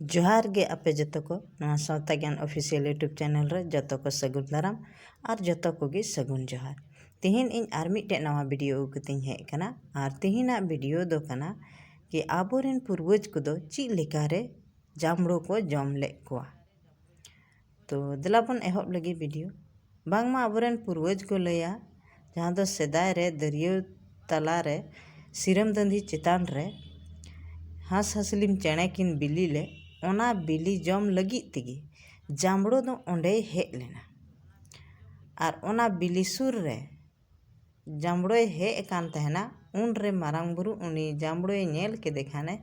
जोहार गे आपे जतो को नवा सावता ज्ञान ऑफिशियल यूट्यूब चैनल रे जतो को सगुन दाराम और जतो को गे सगुन जोहार। तिहिन इन आर मिटे नवा वीडियो उगतिन हेज कना और तिहिना वीडियो दो कना कि आबोरेन पूर्वज को दो ची लेकारे जामड़ो को जम ले कोआ। तो दलाबन एहब लगी वीडियो बांगमा आबोरेन पूर्वज को लया जहाँ दो सेदाय रे दरियो तला रे सिरम दंधी चितान रे हास हसलिम चेणे किन बिली ले ओना बिली जम लगी तिगी जामड़ो दो ओंडे हेज लेना और ओना बिली सुर रे जामड़ो हेज कान तहना उन रे मारांग बुरु उनी जामड़ो नेल के देखाने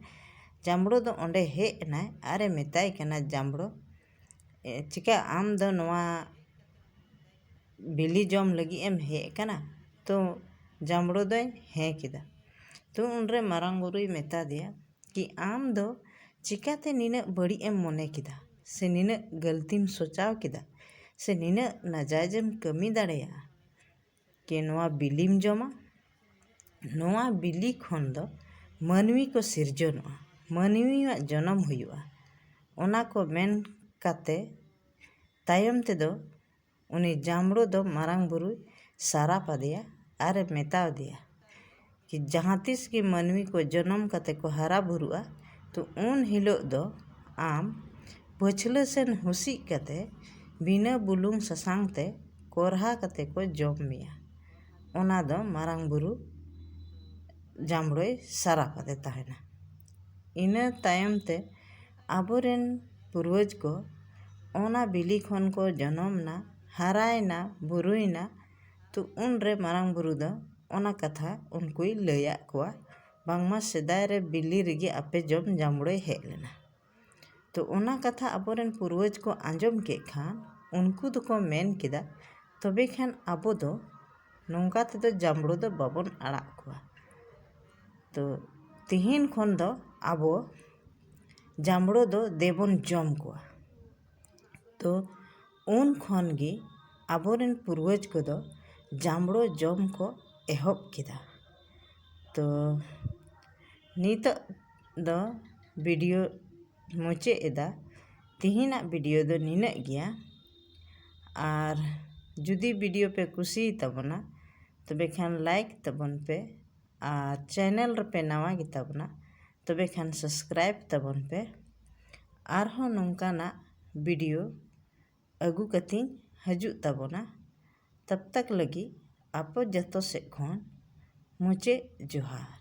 जामड़ो दो ओंडे हेज ना अरे मेताय कना जामड़ो चिका आम दो नवा बिली जम लगी एम हेज कना तो जामड़ो दो हे किदा तो उन रे मारांग बुरु मेता दिया कि आम दो चिकाते निना बड़ी एम मोने किदा से निना गलतीम सोचाव किदा से निना नाजायजम कमी दाड़ेया कि नवा बिलीम जमा नवा बिली खन दो मानवी को सिरजनवा मानवीया जन्म हुआ ओना को मेन काते तायम ते दो उनी जामड़ो दो मारांग बुरु सारा पादिया अरे मेताव दिया कि जहाँ तिस की मानवी को जन्म काते को हरा बुरुआ तो उन हिलो दो आम पछले सेन हुसी कते बिना बुलुंग ससांग ते कोरहा कते को जम मिया ओना दो मारांग बुरु जामड़ोय सारा पादे ताहेना। इना तायम ते आबोरेन पूर्वज को ओना बिली खन को जन्म ना हरायना बुरुइना तो उन रे मारांग बुरु दो ओना कथा उनकुई लया कोआ बांगमा सेदाय रे बिली रिगे आपे जम जामड़ो हेज लेना। तो ओना कथा आबोरेन पूर्वज को आंजम के खान उनको दो को मेन किदा तबे खान आबो दो नोंका तेदो जामड़ो दो बाबन आड़ा कोआ। तो तिहिन खन दो आबो जामड़ो दो देबन जम कोआ। तो उन खन गी आबोरेन पूर्वज को दो जामड़ो जम को एहब किदा। तो नीतो दो वीडियो मुचे एदा तिहिना वीडियो दो निना गया और जुदी वीडियो पे कुसी तबना तबे खान लाइक तबन पे और चैनल पे नवा गी तबना तबे खान सब्सक्राइब तबन पे और हो नोंका ना वीडियो अगु कती हजू तबना तब तक लगी आपो जतो से खन मुचे जोहार।